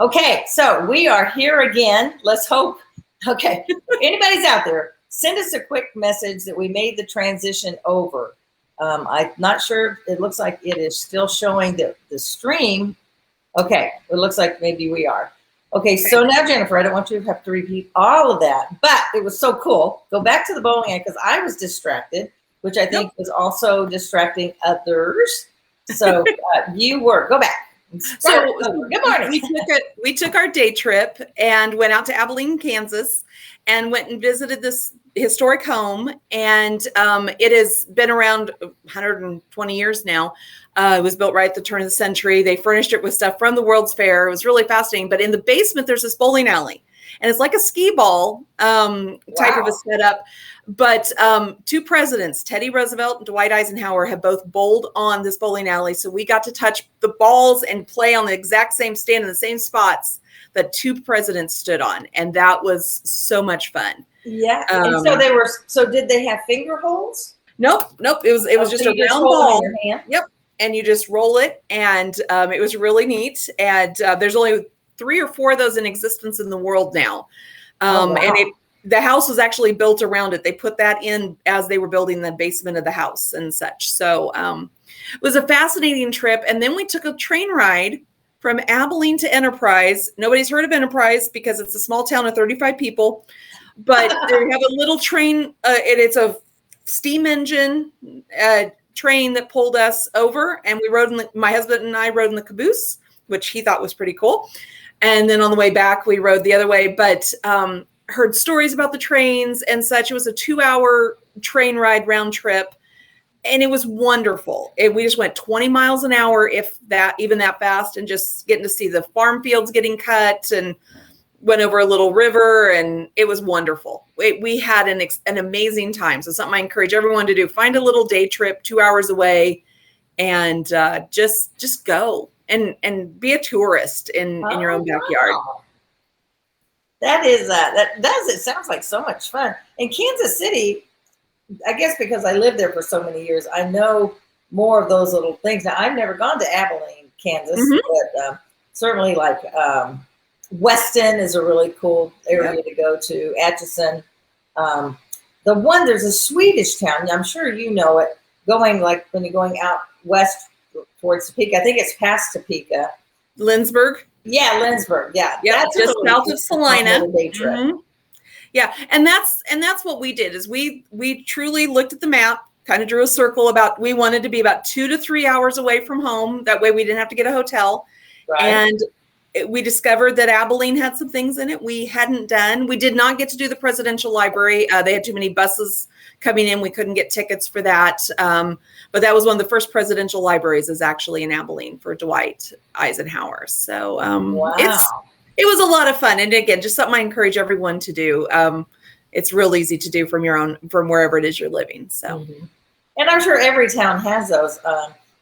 Okay, so we are here again. Let's hope. Okay, if anybody's out there, send us a quick message that we made the transition over. I'm not sure. It looks like it is still showing the stream. Okay, it looks like maybe we are. Okay, so now, Jennifer, I don't want you to have to repeat all of that, but it was so cool. Go back to the bowling alley because I was distracted, which I think was also distracting others. So you were. Go back. So Good morning. We took our day trip and went out to Abilene, Kansas, and went and visited this historic home. And it has been around 120 years now. It was built right at the turn of the century. They furnished it with stuff from the World's Fair. It was really fascinating. But in the basement, there's this bowling alley. And it's like a skee ball type of a setup. But two presidents, Teddy Roosevelt and Dwight Eisenhower, have both bowled on this bowling alley. So we got to touch the balls and play on the exact same stand in the same spots that two presidents stood on. And that was so much fun. Yeah. And so did they have finger holes? Nope. It was just a round ball. In your hand? Yep. And you just roll it. And it was really neat. And there's only 3 or 4 of those in existence in the world now. Wow. And the house was actually built around it. They put that in as they were building the basement of the house and such. So it was a fascinating trip. And then we took a train ride from Abilene to Enterprise. Nobody's heard of Enterprise because it's a small town of 35 people. But they have a little train. It's a steam engine train that pulled us over. And we rode my husband and I rode in the caboose, which he thought was pretty cool. And then on the way back, we rode the other way. But heard stories about the trains and such. It was a 2-hour train ride round trip. And it was wonderful. We just went 20 miles an hour, even that fast, and just getting to see the farm fields getting cut and went over a little river, and it was wonderful. We had an amazing time. So something I encourage everyone to do, find a little day trip 2 hours away and just go and be a tourist in your own backyard. Wow. It sounds like so much fun. In Kansas City, I guess because I lived there for so many years, I know more of those little things. Now, I've never gone to Abilene, Kansas, but certainly like Weston is a really cool area to go to. Atchison. There's a Swedish town. I'm sure you know it. Going like when you're going out west towards Topeka. I think it's past Topeka. Lindsborg. Yeah, Lindsborg. Yeah, that's just south of Salina. Yeah, and that's what we did. Is we truly looked at the map, kind of drew a circle about. We wanted to be about 2 to 3 hours away from home. That way, we didn't have to get a hotel. Right. And we discovered that Abilene had some things in it we hadn't done. We did not get to do the presidential library. They had too many buses coming in. We couldn't get tickets for that. But that was one of the first presidential libraries is actually in Abilene for Dwight Eisenhower. So wow. It was a lot of fun. And again, just something I encourage everyone to do. It's real easy to do from wherever it is you're living. So, and I'm sure every town has those.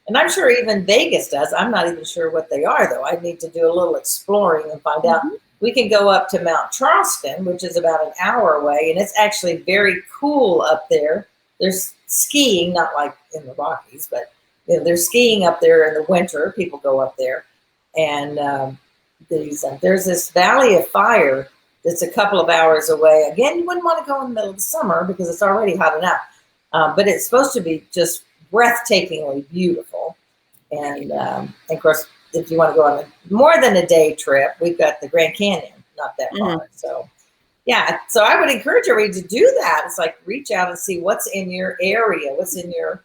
And I'm sure even Vegas does. I'm not even sure what they are, though. I need to do a little exploring and find out. We can go up to Mount Charleston, which is about an hour away, and it's actually very cool up there. There's skiing, not like in the Rockies, but there's skiing up there in the winter. People go up there. And there's this Valley of Fire that's a couple of hours away. Again, you wouldn't want to go in the middle of the summer because it's already hot enough. But it's supposed to be just breathtakingly beautiful. And of course, if you want to go on more than a day trip, we've got the Grand Canyon, not that far. So yeah, so I would encourage everybody to do that. It's like reach out and see what's in your area, what's in your,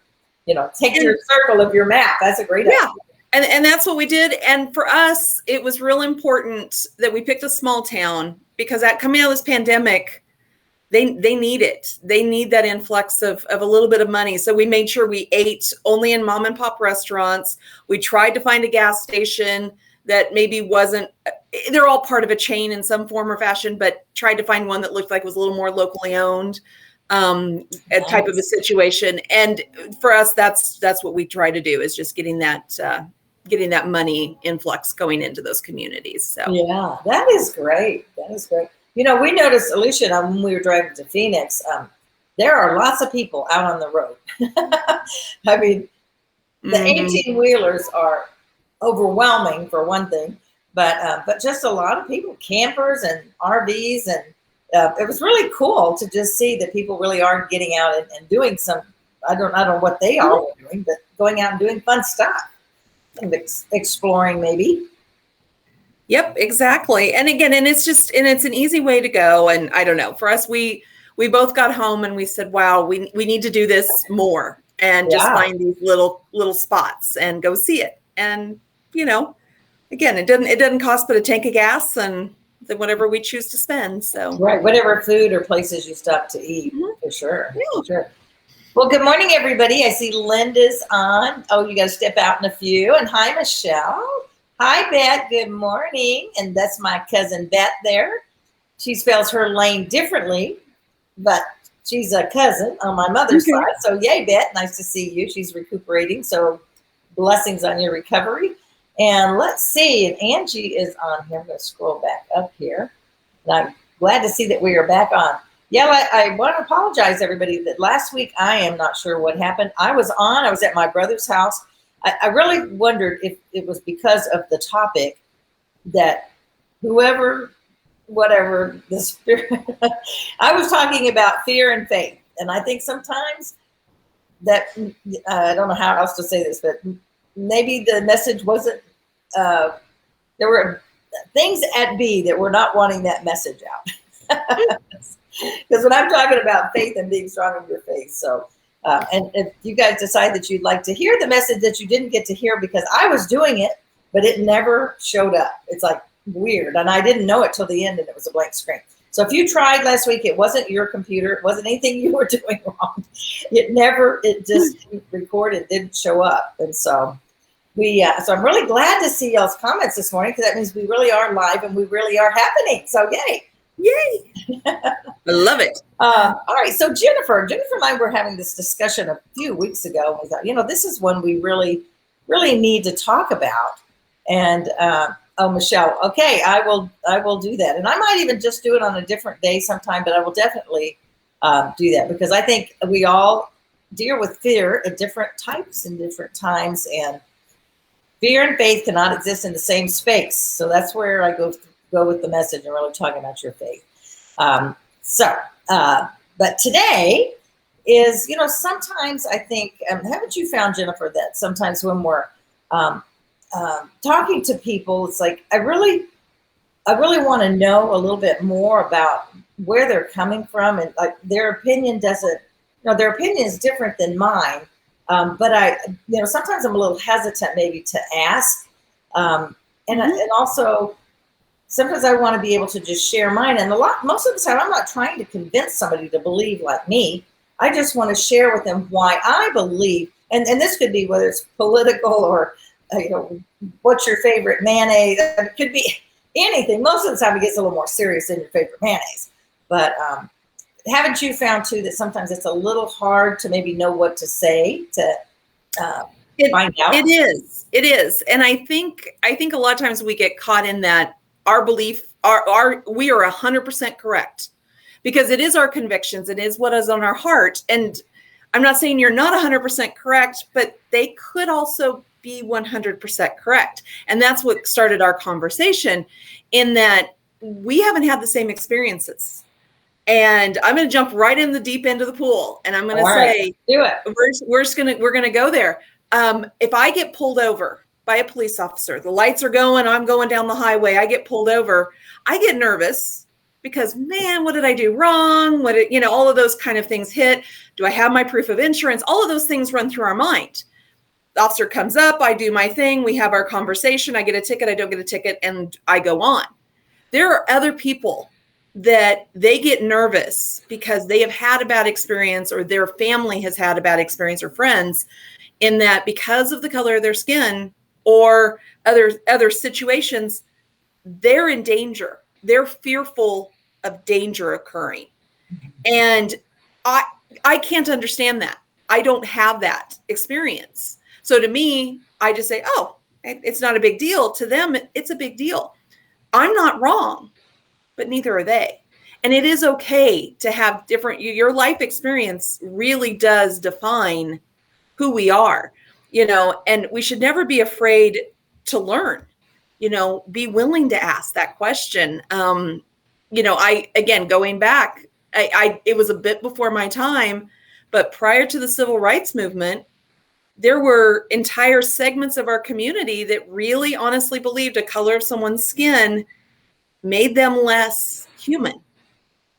take your circle of your map. That's a great idea. And that's what we did. And for us, it was real important that we picked a small town because coming out of this pandemic, they need it. They need that influx of a little bit of money. So we made sure we ate only in mom and pop restaurants. We tried to find a gas station that maybe wasn't, they're all part of a chain in some form or fashion, but tried to find one that looked like it was a little more locally owned, type of a situation. And for us, that's what we try to do is just getting that money influx going into those communities. So yeah, that is great. That is great. We noticed, Alicia, when we were driving to Phoenix, there are lots of people out on the road. I mean, the 18-wheelers are overwhelming for one thing, but just a lot of people, campers and RVs, and it was really cool to just see that people really are getting out and doing some. I don't know what they all were doing, but going out and doing fun stuff and exploring maybe. Yep, exactly. And again, it's an easy way to go. And I don't know, for us, we both got home and we said, wow, we need to do this more and just find these little spots and go see it. And, again, it doesn't cost but a tank of gas and then whatever we choose to spend. So right, whatever food or places you stop to eat, for sure. Yeah. For sure. Well, good morning, everybody. I see Linda's on. Oh, you got to step out in a few. And hi, Michelle. Hi, Beth. Good morning. And that's my cousin Beth there. She spells her name differently, but she's a cousin on my mother's side. So yay, Beth. Nice to see you. She's recuperating. So blessings on your recovery. And let's see. And Angie is on here. I'm going to scroll back up here. And I'm glad to see that we are back on. Yeah, I want to apologize, everybody, that last week I am not sure what happened. I was at my brother's house. I really wondered if it was because of the topic that whatever the spirit, I was talking about fear and faith. And I think sometimes that, I don't know how else to say this, but maybe the message wasn't, there were things at B that were not wanting that message out. Because when I'm talking about faith and being strong in your faith. So, and if you guys decide that you'd like to hear the message that you didn't get to hear because I was doing it, but it never showed up. It's like weird. And I didn't know it till the end and it was a blank screen. So if you tried last week, it wasn't your computer. It wasn't anything you were doing wrong. It just recorded, didn't show up. And so so I'm really glad to see y'all's comments this morning because that means we really are live and we really are happening. So yay. Yay. I love it. All right. So Jennifer and I were having this discussion a few weeks ago. We thought, this is one we really, really need to talk about. And, Michelle, okay, I will do that. And I might even just do it on a different day sometime, but I will definitely do that because I think we all deal with fear at different types and different times, and fear and faith cannot exist in the same space. So that's where I go with the message and really talking about your faith. But today is, sometimes I think, haven't you found, Jennifer, that sometimes when we're talking to people, it's like, I really want to know a little bit more about where they're coming from, and like their opinion their opinion is different than mine. But sometimes I'm a little hesitant maybe to ask. And also sometimes I want to be able to just share mine. And most of the time, I'm not trying to convince somebody to believe like me. I just want to share with them why I believe. And this could be whether it's political or, what's your favorite mayonnaise? It could be anything. Most of the time, it gets a little more serious than your favorite mayonnaise. But haven't you found, too, that sometimes it's a little hard to maybe know what to say to find out? It is. And I think a lot of times we get caught in that our belief, we are 100% correct because it is our convictions. It is what is on our heart. And I'm not saying you're not 100% correct, but they could also be 100% correct. And that's what started our conversation, in that we haven't had the same experiences. And I'm going to jump right in the deep end of the pool. And I'm going to say, do it. We're going to go there. If I get pulled over by a police officer, the lights are going, I'm going down the highway, I get pulled over, I get nervous because, man, what did I do wrong? All of those kind of things hit. Do I have my proof of insurance? All of those things run through our mind. The officer comes up, I do my thing, we have our conversation, I get a ticket, I don't get a ticket, and I go on. There are other people that they get nervous because they have had a bad experience, or their family has had a bad experience, or friends, in that because of the color of their skin or other situations, they're in danger. They're fearful of danger occurring. And I can't understand that. I don't have that experience. So to me, I just say, oh, it's not a big deal. To them, it's a big deal. I'm not wrong, but neither are they. And it is okay to have different, your life experience really does define who we are, and we should never be afraid to learn. be willing to ask that question. Again, going back, it was a bit before my time, but prior to the civil rights movement, there were entire segments of our community that really honestly believed a color of someone's skin made them less human,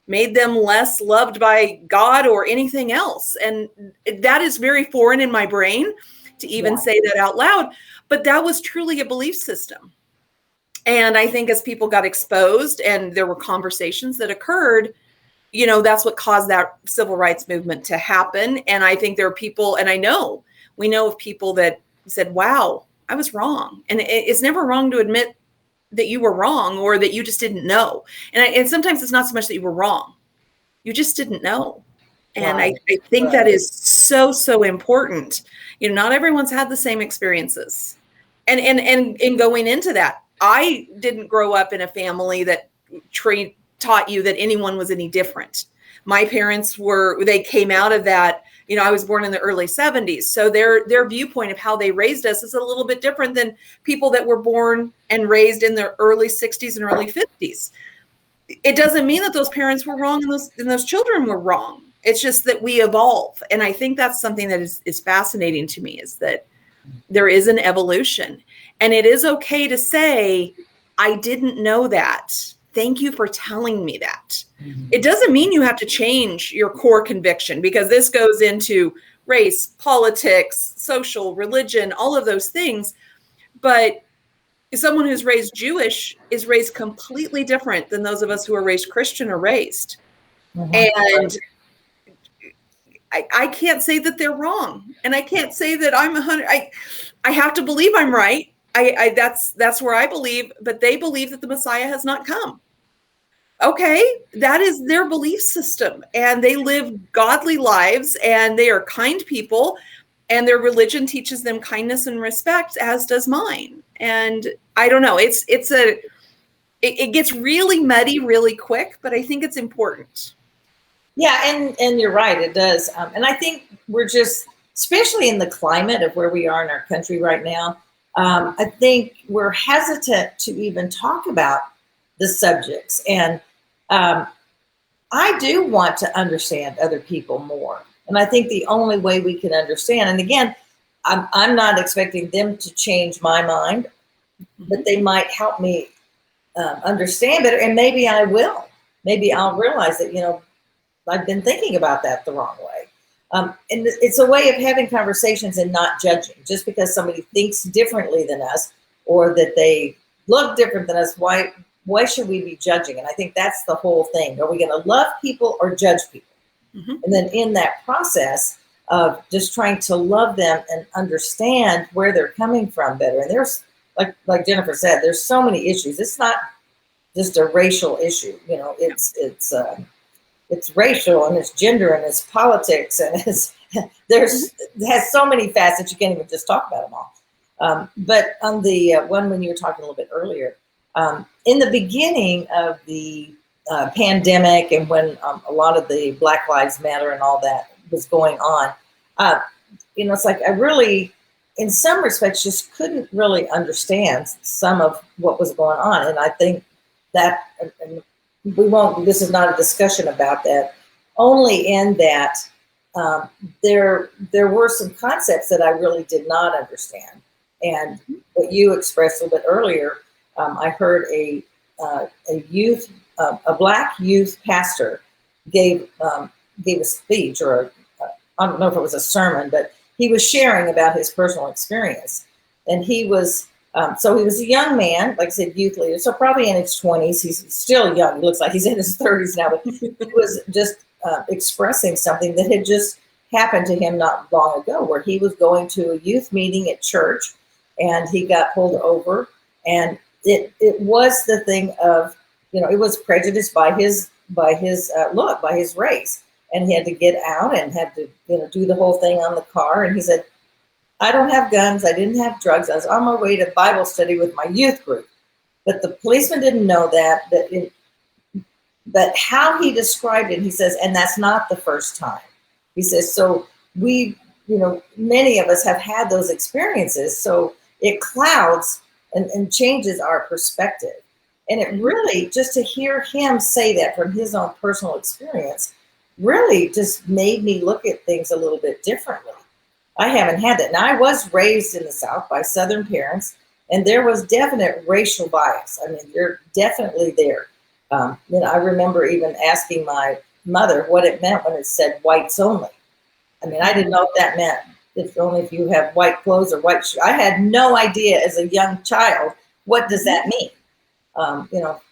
made them less loved by God or anything else. And that is very foreign in my brain to even say that out loud, but that was truly a belief system. And I think as people got exposed and there were conversations that occurred, that's what caused that civil rights movement to happen. And I think there are people, and we know of people that said, wow, I was wrong. And it's never wrong to admit that you were wrong or that you just didn't know. And sometimes it's not so much that you were wrong. You just didn't know. And I think that is so, so important. Not everyone's had the same experiences. And in going into that, I didn't grow up in a family that taught you that anyone was any different. My parents they came out of that. I was born in the early 70s. So their viewpoint of how they raised us is a little bit different than people that were born and raised in the early 60s and early 50s. It doesn't mean that those parents were wrong and those children were wrong. It's just that we evolve. And I think that's something that is fascinating to me, is that there is an evolution. And it is okay to say, I didn't know that. Thank you for telling me that. Mm-hmm. It doesn't mean you have to change your core conviction, because this goes into race, politics, social, religion, all of those things. But someone who's raised Jewish is raised completely different than those of us who are raised Christian or raised. Mm-hmm. And I can't say that they're wrong. And I can't say that I'm 100. I have to believe I'm right. That's where I believe, but they believe that the Messiah has not come. Okay, that is their belief system, and they live godly lives, and they are kind people, and their religion teaches them kindness and respect, as does mine. And I don't know, it gets really muddy really quick, but I think it's important. Yeah, and you're right, it does. And I think we're just, especially in the climate of where we are in our country right now, I think we're hesitant to even talk about the subjects. And I do want to understand other people more. And I think the only way we can understand, and again, I'm not expecting them to change my mind, but they might help me understand better. And maybe I will. Maybe I'll realize that, I've been thinking about that the wrong way. And it's a way of having conversations and not judging. Just because somebody thinks differently than us, or that they look different than us, why should we be judging? And I think that's the whole thing. Are we going to love people or judge people? Mm-hmm. And then in that process of just trying to love them and understand where they're coming from better. And there's, like Jennifer said, there's so many issues. It's not just a racial issue. It's racial, and it's gender, and it's politics, and it has so many facets, you can't even just talk about them all. But on the one when you were talking a little bit earlier, in the beginning of the pandemic, and when a lot of the Black Lives Matter and all that was going on, it's like I really, in some respects, just couldn't really understand some of what was going on. And I think that, and this is not a discussion about that, only in that there were some concepts that I really did not understand. And what you expressed a little bit earlier, I heard a Black youth pastor gave a speech, or I don't know if it was a sermon, but he was sharing about his personal experience. And he was, so he was a young man, like I said, youth leader, so probably in his 20s. He's still young. He looks like he's in his 30s now, but he was just expressing something that had just happened to him not long ago, where he was going to a youth meeting at church, and he got pulled over. And it was the thing of, it was prejudice by his look, by his race. And he had to get out and had to, do the whole thing on the car. And he said, I don't have guns. I didn't have drugs. I was on my way to Bible study with my youth group. But the policeman didn't know but how he described it, he says, and that's not the first time. He says, so we, many of us have had those experiences. So it clouds and changes our perspective. And it really, just to hear him say that from his own personal experience, really just made me look at things a little bit differently. I haven't had that. Now, I was raised in the South by Southern parents, and there was definite racial bias. I mean, you're definitely there. I remember even asking my mother what it meant when it said whites only. I mean, I didn't know what that meant. If only if you have white clothes or white shoes. I had no idea as a young child, what does that mean?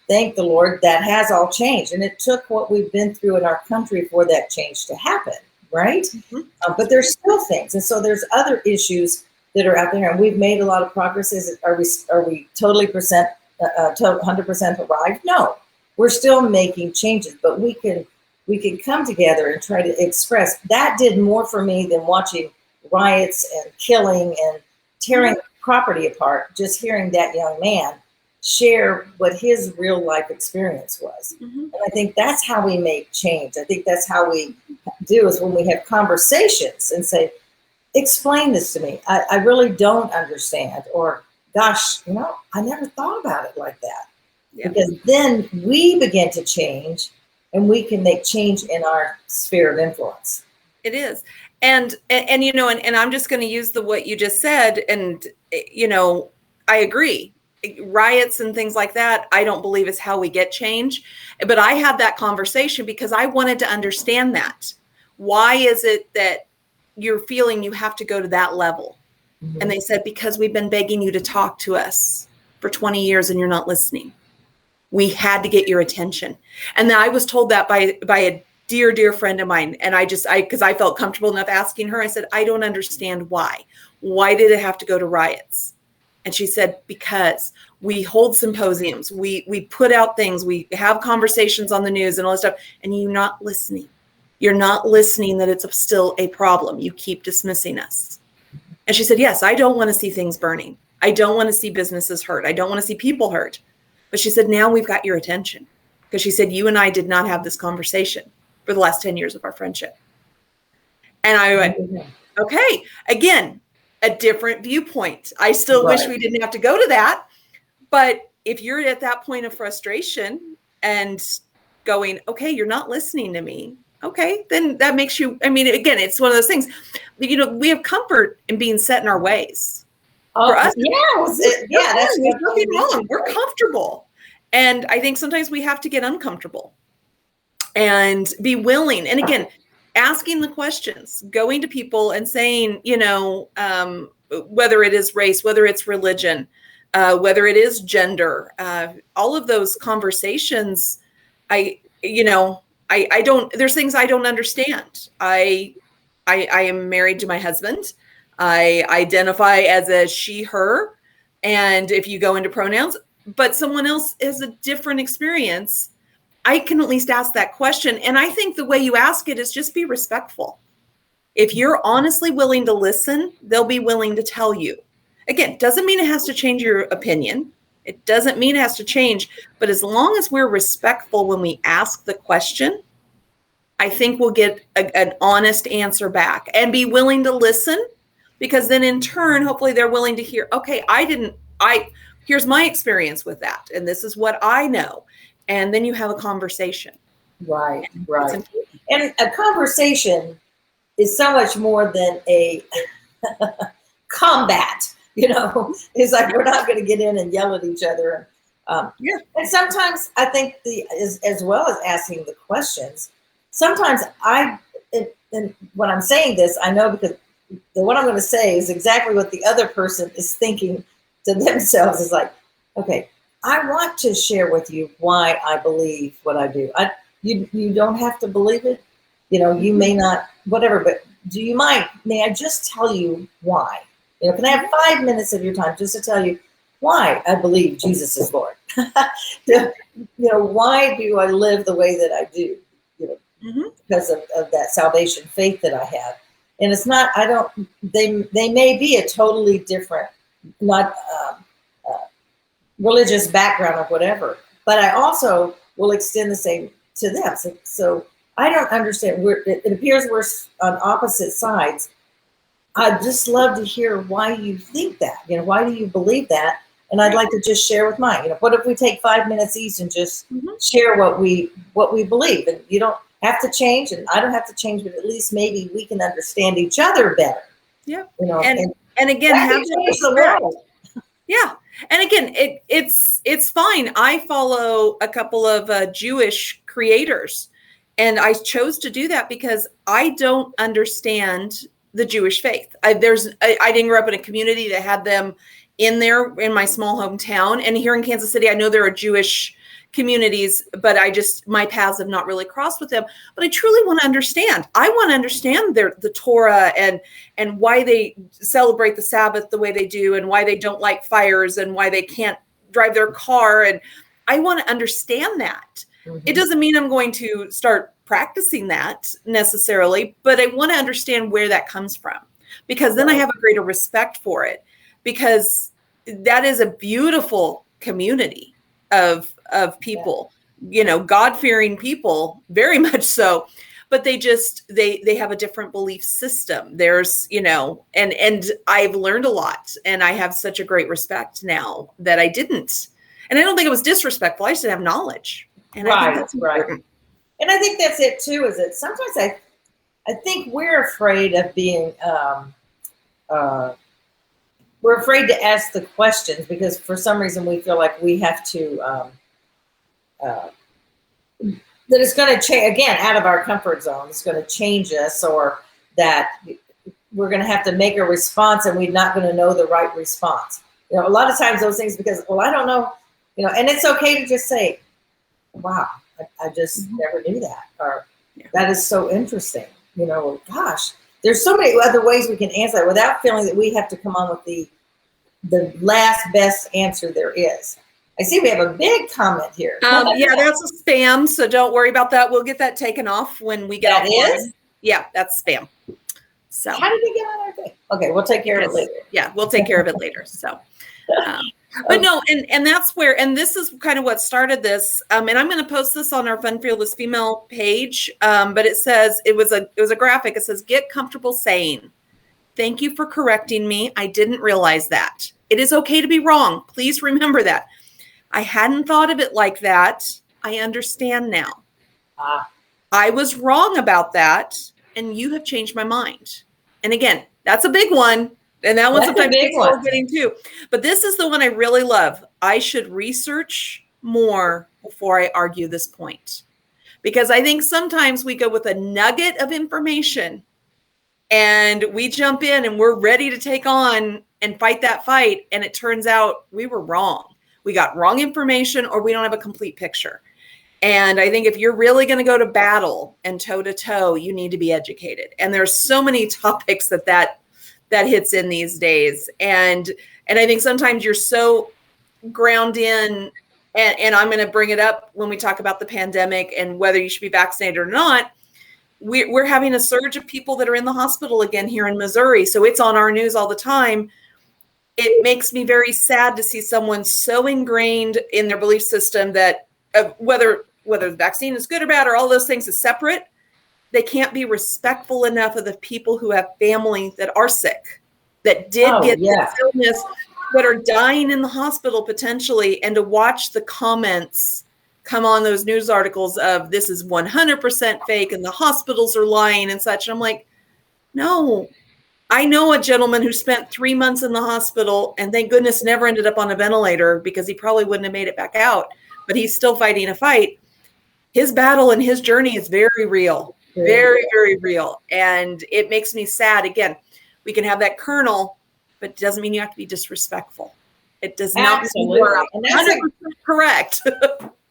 Thank the Lord, that has all changed. And it took what we've been through in our country for that change to happen, right? Mm-hmm. But there's still things. And so there's other issues that are out there. And we've made a lot of progress. Are we totally 100% arrived? No. We're still making changes, but we can come together and try to express. That did more for me than watching riots and killing and tearing property apart. Just hearing that young man share what his real life experience was. Mm-hmm. And I think that's how we make change. I think that's how we do, is when we have conversations and say, explain this to me. I really don't understand. Or, gosh, I never thought about it like that. Yeah. Because then we begin to change, and we can make change in our sphere of influence. It is. And I'm just going to use what you just said. And, I agree. Riots and things like that, I don't believe is how we get change. But I had that conversation because I wanted to understand that. Why is it that you're feeling you have to go to that level? Mm-hmm. And they said, because we've been begging you to talk to us for 20 years and you're not listening. We had to get your attention. And then I was told that by a dear, dear friend of mine. And because I felt comfortable enough asking her, I said, I don't understand why. Why did it have to go to riots? And she said, because we hold symposiums, we put out things, we have conversations on the news and all this stuff, and you're not listening. You're not listening that it's still a problem. You keep dismissing us. And she said, yes, I don't want to see things burning. I don't want to see businesses hurt. I don't want to see people hurt. But she said, now we've got your attention. Because she said, you and I did not have this conversation for the last 10 years of our friendship. And I went, okay, again, a different viewpoint. I still wish we didn't have to go to that. But if you're at that point of frustration and going, okay, you're not listening to me. Okay, then that makes you, again, it's one of those things, we have comfort in being set in our ways. Oh, for us, that's there's nothing wrong. We're comfortable. And I think sometimes we have to get uncomfortable and be willing. And again, asking the questions, going to people and saying, whether it is race, whether it's religion, whether it is gender, all of those conversations, there's things I don't understand. I am married to my husband. I identify as a she, her. And if you go into pronouns, but someone else has a different experience, I can at least ask that question. And I think the way you ask it is just be respectful. If you're honestly willing to listen, they'll be willing to tell you. Again, doesn't mean it has to change your opinion. It doesn't mean it has to change. But as long as we're respectful when we ask the question, I think we'll get an honest answer back and be willing to listen, because then in turn, hopefully they're willing to hear, okay, here's my experience with that. And this is what I know. And then you have a conversation. Right. And a conversation is so much more than a combat, It's like, we're not going to get in and yell at each other. And sometimes I think as well as asking the questions, sometimes and when I'm saying this, I know because what I'm going to say is exactly what the other person is thinking to themselves. Is like, okay, I want to share with you why I believe what I do. You don't have to believe it. You may not, whatever, but may I just tell you why? Can I have 5 minutes of your time just to tell you why I believe Jesus is Lord? Why do I live the way that I do? Because of that salvation faith that I have. And it's not, they may be a totally different, not religious background or whatever, but I also will extend the same to them. So I don't understand. It appears we're on opposite sides. I'd just love to hear why you think that. Why do you believe that? and I'd like to just share with mine. What if we take 5 minutes each and just share what we believe? And you don't have to change, and I don't have to change, but at least maybe we can understand each other better. Yeah. And again, have the world. Yeah. And again, it's fine. I follow a couple of Jewish creators, and I chose to do that because I don't understand the Jewish faith. I didn't grow up in a community that had them in my small hometown. And here in Kansas City, I know there are Jewish communities, but my paths have not really crossed with them. But I truly want to understand. I want to understand the Torah and why they celebrate the Sabbath the way they do, and why they don't like fires, and why they can't drive their car. And I want to understand that. It doesn't mean I'm going to start practicing that necessarily, but I want to understand where that comes from, because then I have a greater respect for it, because that is a beautiful community of people, God-fearing people, very much so, but they have a different belief system. There's, and I've learned a lot, and I have such a great respect now that I didn't. And I don't think it was disrespectful. I just didn't have knowledge. And I think that's important. And I think that's it too, is that sometimes I think we're afraid of being, we're afraid to ask the questions, because for some reason we feel like we have to, that it's going to change, again, out of our comfort zone. It's going to change us, or that we're going to have to make a response and we're not going to know the right response. A lot of times those things, because, well, I don't know, and it's okay to just say, wow, I just never knew that. Or that is so interesting. Gosh, there's so many other ways we can answer that without feeling that we have to come on with the last best answer there is. I see we have a big comment here. Yeah, that's a spam, so don't worry about that. We'll get that taken off when we get that offline. Yeah, that's spam. So how did we get on our thing? Okay, we'll take care of it later. Yeah, we'll take care of it later. So, but no, and that's where, and this is kind of what started this. And I'm going to post this on our Fun Fearless Female page. But it says it was a graphic. It says, "Get comfortable saying, thank you for correcting me. I didn't realize that. It is okay to be wrong. Please remember that. I hadn't thought of it like that. I understand now. I was wrong about that, and you have changed my mind." And again, that's a big one. And that one's sometimes people are getting too. But this is the one I really love. I should research more before I argue this point. Because I think sometimes we go with a nugget of information and we jump in and we're ready to take on and fight that fight. And it turns out we were wrong. We got wrong information, or we don't have a complete picture. And I think if you're really going to go to battle and toe to toe, you need to be educated. And there's so many topics that hits in these days. And I think sometimes you're so ground in, and I'm going to bring it up when we talk about the pandemic and whether you should be vaccinated or not. We're having a surge of people that are in the hospital again here in Missouri. So it's on our news all the time. It makes me very sad to see someone so ingrained in their belief system that whether the vaccine is good or bad or all those things is separate, they can't be respectful enough of the people who have family that are sick, that did get this illness, that are dying in the hospital potentially, and to watch the comments come on those news articles of this is 100% fake and the hospitals are lying and such. And I'm like, no. I know a gentleman who spent 3 months in the hospital and thank goodness never ended up on a ventilator, because he probably wouldn't have made it back out, but he's still fighting a fight. His battle and his journey is very real, very, very real. And it makes me sad. Again, we can have that kernel, but it doesn't mean you have to be disrespectful. It does not mean you are 100% correct.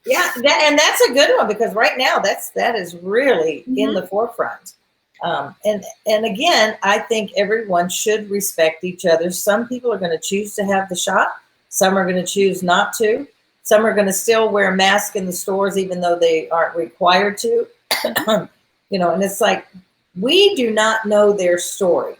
Yeah, and that's a good one, because right now that is really in the forefront. And again, I think everyone should respect each other. Some people are going to choose to have the shot. Some are going to choose not to. Some are going to still wear masks in the stores, even though they aren't required to. And it's like, we do not know their story.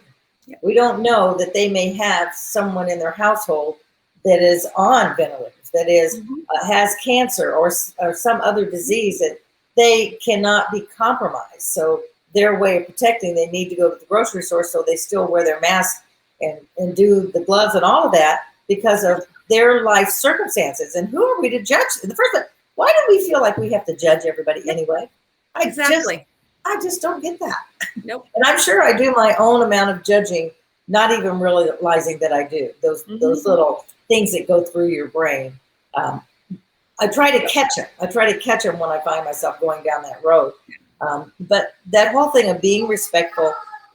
Yeah. We don't know that they may have someone in their household that is on ventilators, that is has cancer or some other disease that they cannot be compromised. So their way of protecting, they need to go to the grocery store, so they still wear their mask and do the gloves and all of that, because of their life circumstances. And who are we to judge? In the first place, why do we feel like we have to judge everybody anyway? I just don't get that. Nope. And I'm sure I do my own amount of judging, not even realizing that I do those little things that go through your brain. I try to catch them when I find myself going down that road. But that whole thing of being respectful,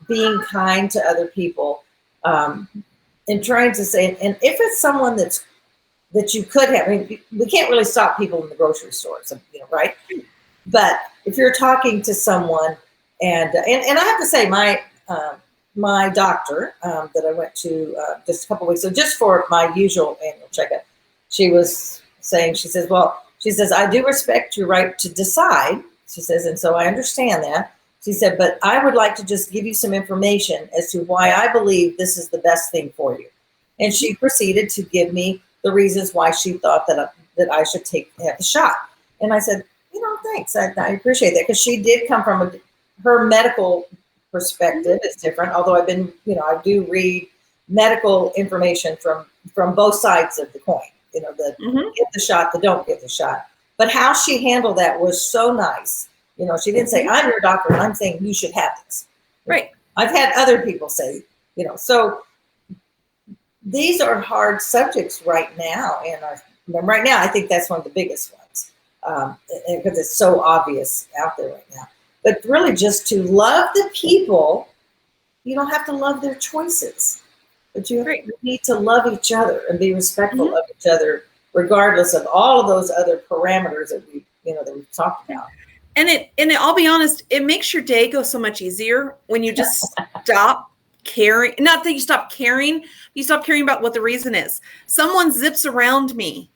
being kind to other people, and trying to say, and if it's someone that you could have, I mean, we can't really stop people in the grocery stores, right? But if you're talking to someone, and I have to say, my doctor that I went to just a couple weeks ago, just for my usual annual checkup, she says, I do respect your right to decide. She says, and so I understand that. She said, but I would like to just give you some information as to why I believe this is the best thing for you. And she proceeded to give me the reasons why she thought that I should have the shot. And I said, thanks. I appreciate that, because she did come from her medical perspective is different. Although I do read medical information from both sides of the coin. The get the shot, the don't get the shot. But how she handled that was so nice. She didn't say, I'm your doctor and I'm saying you should have this. Right. I've had other people say, so these are hard subjects right now. And right now, I think that's one of the biggest ones, because it's so obvious out there right now. But really, just to love the people, you don't have to love their choices, but you need to love each other and be respectful of each other, regardless of all of those other parameters that we've talked about. And I'll be honest, it makes your day go so much easier when you just stop caring. Not that you stop caring, you stop caring about what the reason is. Someone zips around me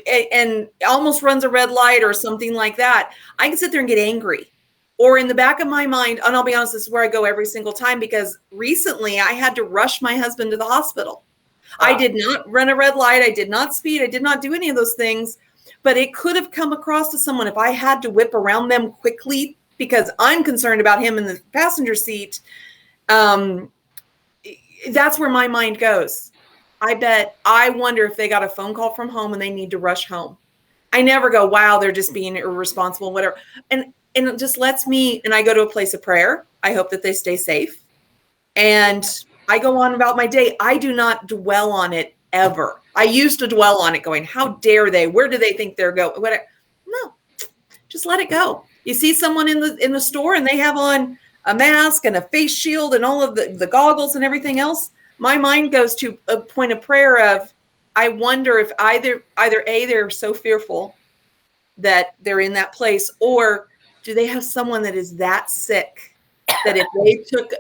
and almost runs a red light or something like that. I can sit there and get angry. Or in the back of my mind, and I'll be honest, this is where I go every single time, because recently I had to rush my husband to the hospital. Wow. I did not run a red light. I did not speed. I did not do any of those things. But it could have come across to someone if I had to whip around them quickly because I'm concerned about him in the passenger seat. That's where my mind goes. I wonder if they got a phone call from home and they need to rush home. I never go, wow, they're just being irresponsible, whatever. And it just lets me, and I go to a place of prayer. I hope that they stay safe. And I go on about my day. I do not dwell on it ever. I used to dwell on it going, how dare they? Where do they think they're going? Whatever. No, just let it go. You see someone in the store and they have on a mask and a face shield and all of the goggles and everything else. My mind goes to a point of prayer of, I wonder if either A, they're so fearful that they're in that place, or do they have someone that is that sick that if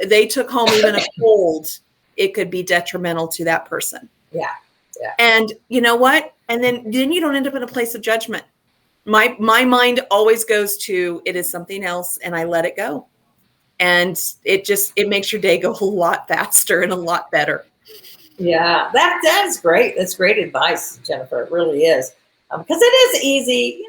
they took home even a cold, it could be detrimental to that person. Yeah. Yeah. And you know what? And then you don't end up in a place of judgment. My mind always goes to, it is something else, and I let it go. And it makes your day go a lot faster and a lot better. Yeah, that is great. That's great advice, Jennifer. It really is. Because it is easy,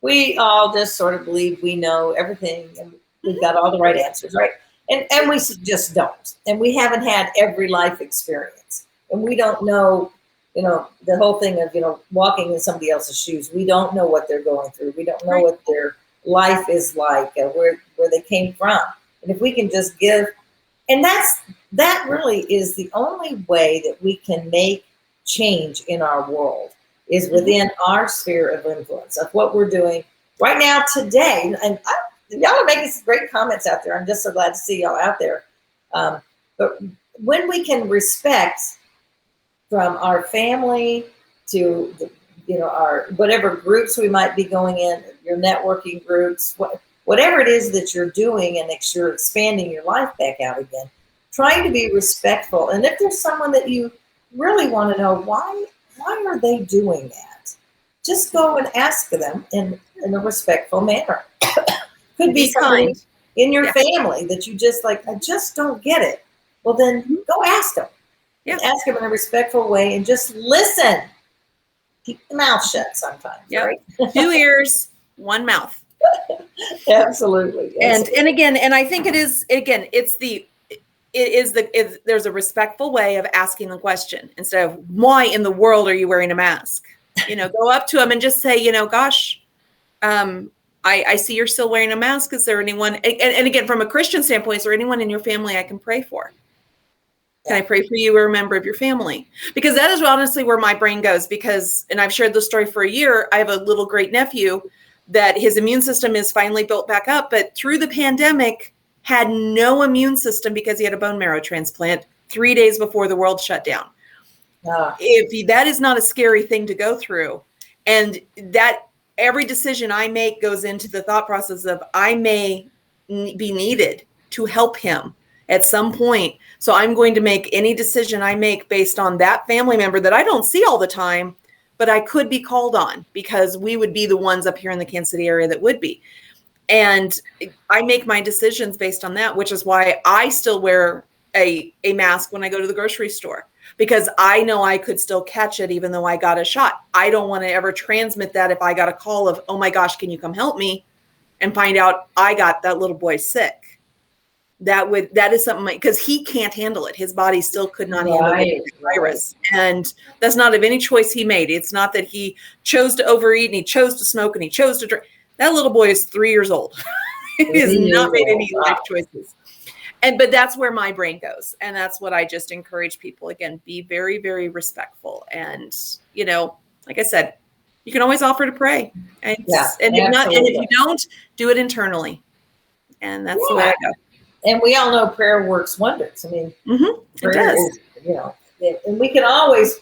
we all just sort of believe we know everything and we've got all the right answers, right? And we just don't. And we haven't had every life experience. And we don't know, the whole thing of, walking in somebody else's shoes. We don't know what they're going through. We don't know what their life is like, where they came from. And if we can just give, and that really is the only way that we can make change in our world, is within our sphere of influence of what we're doing right now today. And y'all are making some great comments out there. I'm just so glad to see y'all out there. But when we can respect from our family to our whatever groups we might be going in, your networking groups, whatever it is that you're doing, and that you're expanding your life back out again, trying to be respectful. And if there's someone that you really want to know why are they doing that, just go and ask them in a respectful manner. Could be somebody in your family that you just I just don't get it. Well, then go ask them. Yeah. Ask them in a respectful way and just listen. Keep the mouth shut sometimes. Yep. Right? 2 ears, 1 mouth. Absolutely. And again, and I think it's there's a respectful way of asking the question instead of why in the world are you wearing a mask? Go up to them and just say, gosh, I see you're still wearing a mask. Is there anyone, and again, from a Christian standpoint, is there anyone in your family I can pray for? Can I pray for you or a member of your family? Because that is honestly where my brain goes, and I've shared this story for a year. I have a little great nephew that his immune system is finally built back up, but through the pandemic had no immune system because he had a bone marrow transplant 3 days before the world shut down. If that is not a scary thing to go through, and that every decision I make goes into the thought process of I may be needed to help him at some point. So I'm going to make any decision I make based on that family member that I don't see all the time, but I could be called on because we would be the ones up here in the Kansas City area that would be. And I make my decisions based on that, which is why I still wear a mask when I go to the grocery store, because I know I could still catch it even though I got a shot. I don't want to ever transmit that if I got a call of, oh my gosh, can you come help me? And find out I got that little boy sick. That is something because he can't handle it. His body still could not handle the virus. And that's not of any choice he made. It's not that he chose to overeat and he chose to smoke and he chose to drink. That little boy is 3 years old. He has not made any life choices. But that's where my brain goes. And that's what I just encourage people. Again, be very, very respectful. And, like I said, you can always offer to pray. And if you don't, do it internally. And that's the way I go. And we all know prayer works wonders. I mean, prayer is, and we can always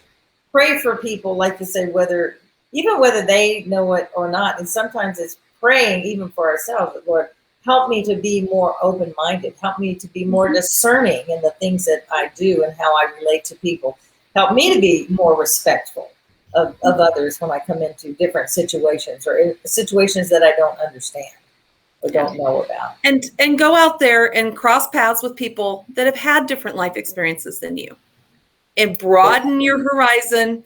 pray for people, like you say, whether they know it or not. And sometimes it's praying even for ourselves. Lord, help me to be more open-minded. Help me to be more discerning in the things that I do and how I relate to people. Help me to be more respectful of others when I come into different situations or in situations that I don't understand or don't know about. And go out there and cross paths with people that have had different life experiences than you, and broaden your horizon.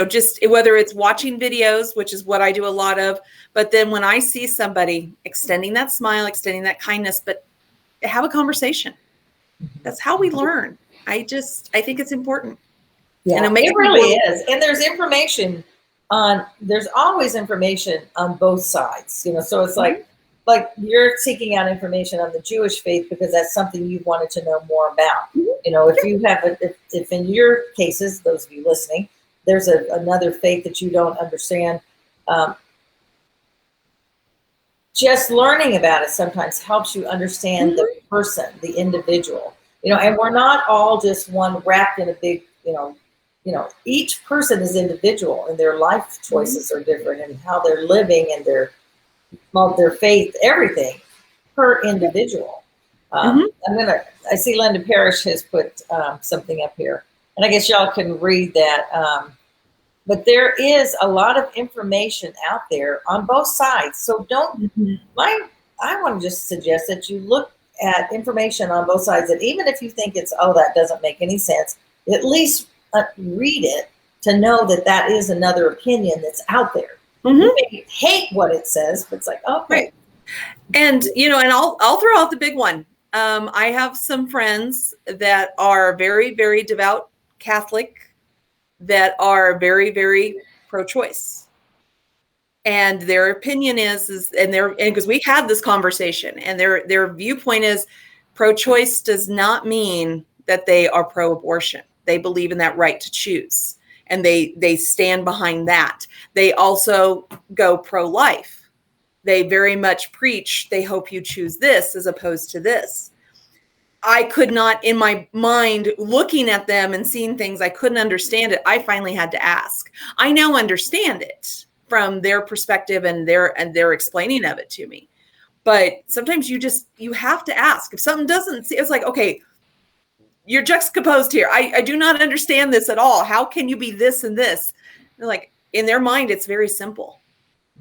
Just whether it's watching videos, which is what I do a lot of, but then when I see somebody extending that smile, extending that kindness, but have a conversation. That's how we learn. I think it's important. Yeah, and it really is. And there's always information on both sides, so it's like you're seeking out information on the Jewish faith because that's something you wanted to know more about. If you have if in your cases, those of you listening, there's another faith that you don't understand, just learning about it sometimes helps you understand the person, the individual, and we're not all just one wrapped in a big, each person is individual and their life choices are different and how they're living and their faith, everything per individual. I see Linda Parrish has put something up here, and I guess y'all can read that. But there is a lot of information out there on both sides. So I want to just suggest that you look at information on both sides, that even if you think that doesn't make any sense, at least read it to know that is another opinion that's out there. You may hate what it says, but it's like, okay. Right. And, and I'll throw out the big one. I have some friends that are very, very devout Catholic that are very, very pro-choice. And their opinion is because we had this conversation, and their viewpoint is pro-choice does not mean that they are pro-abortion. They believe in that right to choose. And they stand behind that. They also go pro-life. They very much preach, they hope you choose this as opposed to this. I could not, in my mind, looking at them and seeing things, I couldn't understand it. I finally had to ask. I now understand it from their perspective and their explaining of it to me. But sometimes you have to ask. If something doesn't see, it's like, okay, you're juxtaposed here. I do not understand this at all. How can you be this and this? They're like, in their mind, it's very simple.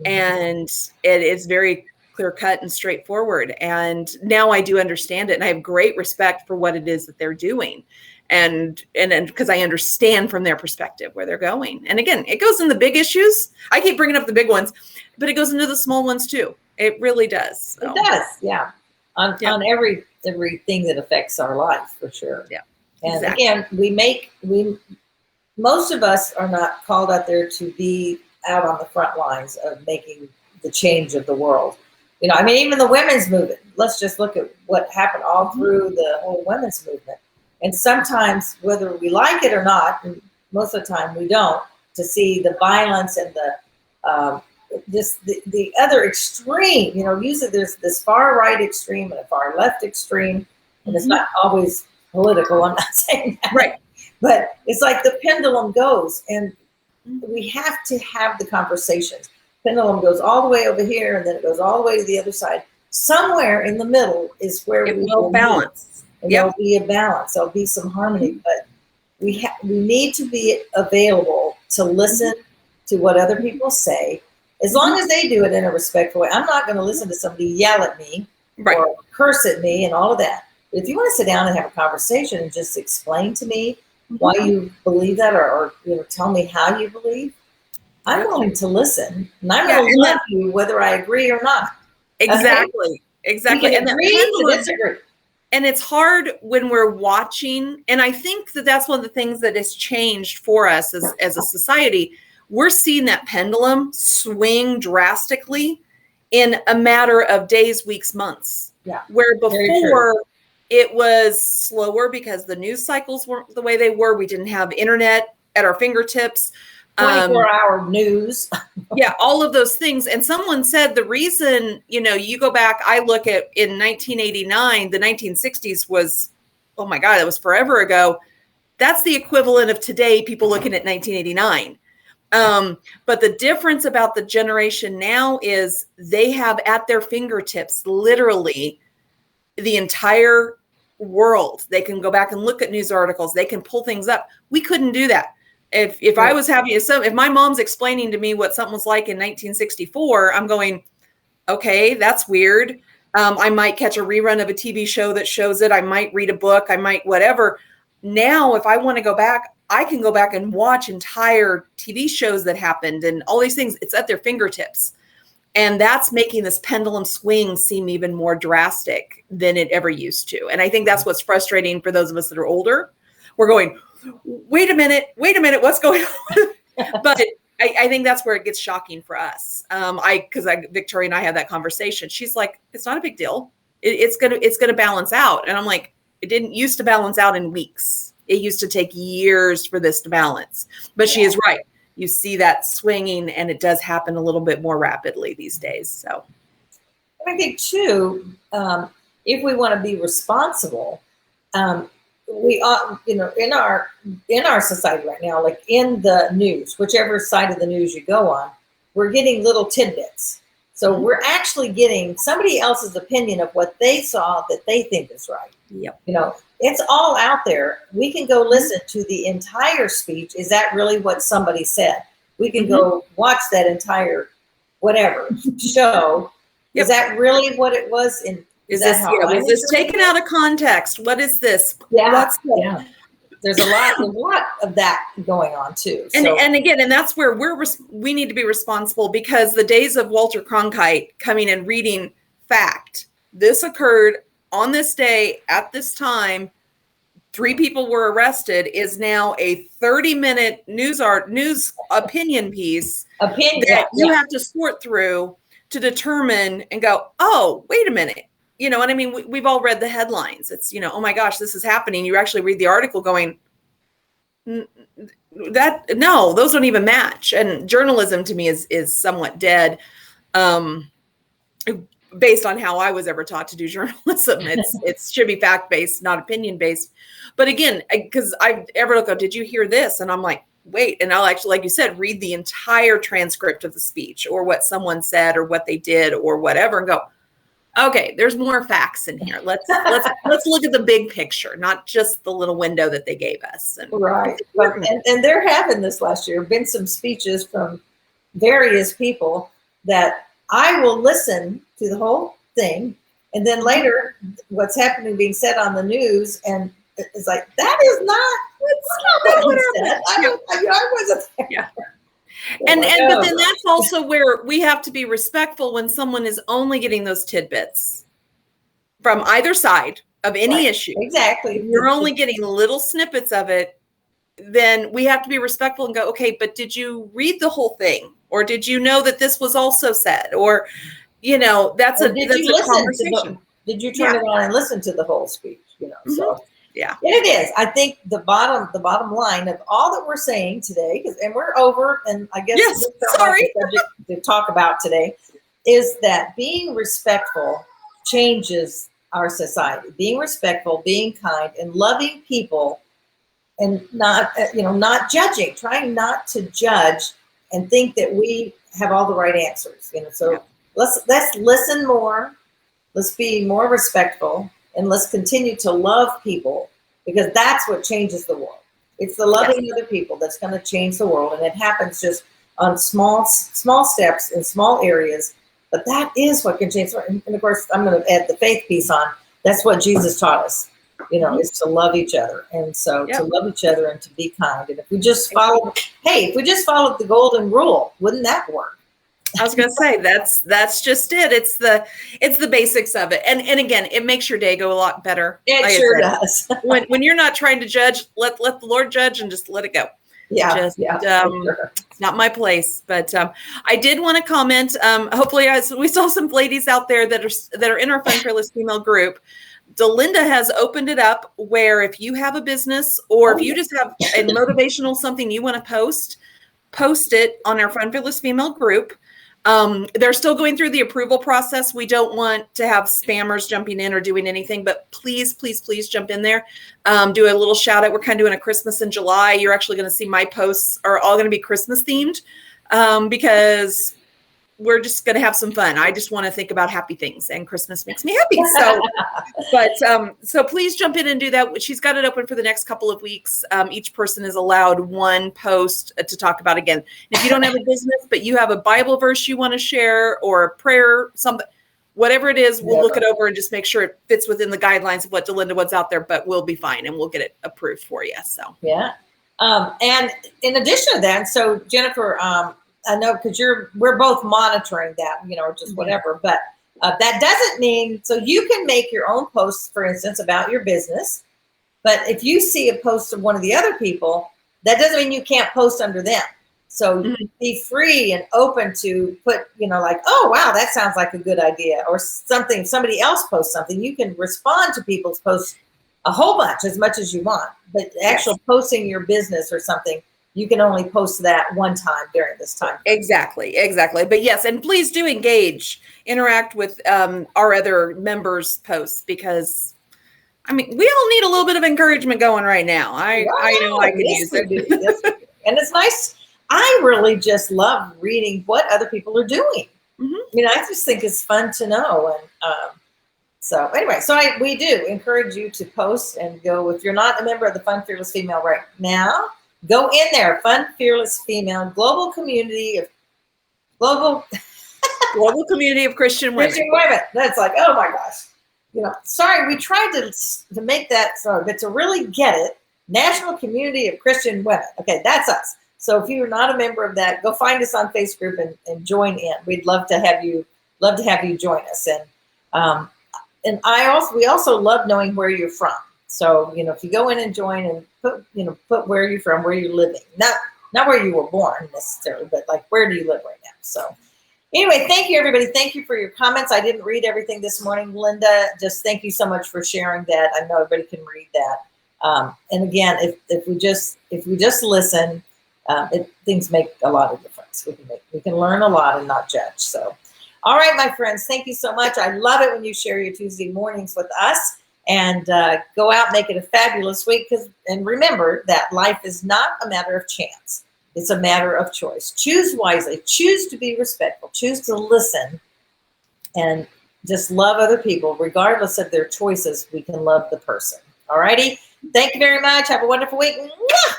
And it is very clear cut and straightforward. And now I do understand it. And I have great respect for what it is that they're doing. And because I understand from their perspective where they're going. And again, it goes in the big issues. I keep bringing up the big ones, but it goes into the small ones too. It really does. So. It does. Yeah. Yeah. on everything that affects our life, for sure. Yeah. And Exactly. again, most of us are not called out there to be out on the front lines of making the change of the world. I mean, even the women's movement. Let's just look at what happened all through the whole women's movement. And sometimes, whether we like it or not, and most of the time we don't, to see the violence and the other extreme. Usually there's this far right extreme and a far left extreme, and it's not always political. I'm not saying that. Right. But it's like the pendulum goes, and we have to have the conversations. Pendulum goes all the way over here, and then it goes all the way to the other side. Somewhere in the middle is where It we will balance. and there'll be a balance. There'll be some harmony, but we need to be available to listen to what other people say, as long as they do it in a respectful way. I'm not going to listen to somebody yell at me or curse at me and all of that. But if you want to sit down and have a conversation and just explain to me why you believe that, or tell me how you believe, I'm willing to listen, and I'm going to love you whether I agree or not. Exactly. Okay? Exactly. We And can agree to disagree. And it's hard when we're watching. And I think that that's one of the things that has changed for us as a society. We're seeing that pendulum swing drastically in a matter of days, weeks, months. Yeah. Where before it was slower because the news cycles weren't the way they were. We didn't have internet at our fingertips. 24-hour news. Yeah, all of those things. And someone said the reason, you go back, I look at in 1989, the 1960s was, oh my God, that was forever ago. That's the equivalent of today, people looking at 1989. But the difference about the generation now is they have at their fingertips, literally, the entire world. They can go back and look at news articles. They can pull things up. We couldn't do that. If I was having if my mom's explaining to me what something was like in 1964, I'm going, okay, that's weird. I might catch a rerun of a TV show that shows it. I might read a book. I might whatever. Now, if I want to go back, I can go back and watch entire TV shows that happened and all these things. It's at their fingertips. And that's making this pendulum swing seem even more drastic than it ever used to. And I think that's what's frustrating for those of us that are older. We're going, wait a minute, what's going on? But I think that's where it gets shocking for us. Because Victoria and I had that conversation. She's like, it's not a big deal. It's gonna balance out. And I'm like, it didn't used to balance out in weeks. It used to take years for this to balance. But she is right. You see that swinging, and it does happen a little bit more rapidly these days. So I think too, if we want to be responsible, we ought, in our society right now, like in the news, whichever side of the news you go on, we're getting little tidbits. So we're actually getting somebody else's opinion of what they saw that they think is right. Yep. It's all out there. We can go listen to the entire speech. Is that really what somebody said? We can go watch that entire whatever show. Is that really what it was? Was this taken out of context? What is this? Yeah. There's a lot of that going on too. And again, that's where we need to be responsible, because the days of Walter Cronkite coming and reading fact, this occurred on this day at this time, 3 people were arrested, is now a 30-minute news opinion piece that you have to sort through to determine and go, oh, wait a minute. You know what I mean? We've all read the headlines. It's, oh my gosh, this is happening. You actually read the article going, no, those don't even match. And journalism to me is somewhat dead. Based on how I was ever taught to do journalism, it should be fact-based, not opinion-based. But again, because I've ever looked up, did you hear this? And I'm like, wait. And I'll actually, like you said, read the entire transcript of the speech or what someone said or what they did or whatever, and go, okay, there's more facts in here. Let's look at the big picture, not just the little window that they gave us. Right. And there have in this last year been some speeches from various people that I will listen to the whole thing, and then later what's happening being said on the news, and it's like, that is not what he said. I wasn't there. Yeah. But then that's also where we have to be respectful when someone is only getting those tidbits. from either side of any issue. Exactly. You're only getting little snippets of it. Then we have to be respectful and go, okay, but did you read the whole thing? Or did you know that this was also said? Or, that's a conversation. Did you turn it on and listen to the whole speech? So yeah, it is. I think the bottom line of all that we're saying today, and we're over, and I guess yes, sorry, the subject to talk about today is that being respectful changes our society. Being respectful, being kind, and loving people, and not judging, trying not to judge and think that we have all the right answers. So let's listen more. Let's be more respectful, and let's continue to love people, because that's what changes the world. It's the loving other people that's going to change the world, and it happens just on small steps in small areas. But that is what can change. And of course, I'm going to add the faith piece on. That's what Jesus taught us, is to love each other. And so to love each other and to be kind. And if we just followed the golden rule, wouldn't that work? I was going to say, that's just it. It's the basics of it. And again, it makes your day go a lot better. It sure does. when you're not trying to judge, let the Lord judge and just let it go. It's not my place. But I did want to comment. Hopefully, we saw some ladies out there that are in our Fun Fearless Female group. Delinda has opened it up where if you have a business, or if you just have a motivational something you want to post it on our Fun Fearless Female group. They're still going through the approval process. We don't want to have spammers jumping in or doing anything, but please, please, please jump in there. Do a little shout out. We're kind of doing a Christmas in July. You're actually going to see my posts are all going to be Christmas themed, because we're just going to have some fun. I just want to think about happy things, and Christmas makes me happy. So please jump in and do that. She's got it open for the next couple of weeks. Each person is allowed one post to talk about. Again, if you don't have a business, but you have a Bible verse you want to share, or a prayer, something, whatever it is, we'll look it over and just make sure it fits within the guidelines of what Delinda wants out there, but we'll be fine and we'll get it approved for you. So, and in addition to that, so Jennifer, I know, because we're both monitoring that, or just whatever, but that doesn't mean, so you can make your own posts, for instance, about your business, but if you see a post of one of the other people, that doesn't mean you can't post under them. So be free and open to put, like, oh, wow, that sounds like a good idea, or something, somebody else posts something. You can respond to people's posts a whole bunch, as much as you want, but actual posting your business or something, you can only post that one time during this time. Exactly. But yes, and please do interact with our other members' posts, because we all need a little bit of encouragement going right now. I know I can use it. And it's nice. I really just love reading what other people are doing. I just think it's fun to know. And so anyway, we do encourage you to post and go. If you're not a member of the Fun Fearless Female right now, go in there, Fun Fearless Female, global community of Christian women. That's like, oh my gosh. Sorry, we tried to make that, but to really get it, National Community of Christian Women. Okay, that's us. So if you're not a member of that, go find us on Facebook and join in. We'd love to have you join us. And we also love knowing where you're from. So, if you go in and join and put where you're from, where you're living, not where you were born necessarily, but like, where do you live right now? So anyway, thank you, everybody. Thank you for your comments. I didn't read everything this morning. Linda, just thank you so much for sharing that. I know everybody can read that. And again, if we just listen, things make a lot of difference. We can learn a lot and not judge. So, all right, my friends, thank you so much. I love it when you share your Tuesday mornings with us. And go out, make it a fabulous week. And remember that life is not a matter of chance. It's a matter of choice. Choose wisely. Choose to be respectful. Choose to listen. And just love other people. Regardless of their choices, we can love the person. All righty? Thank you very much. Have a wonderful week.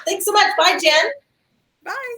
Thanks so much. Bye, Jen. Bye.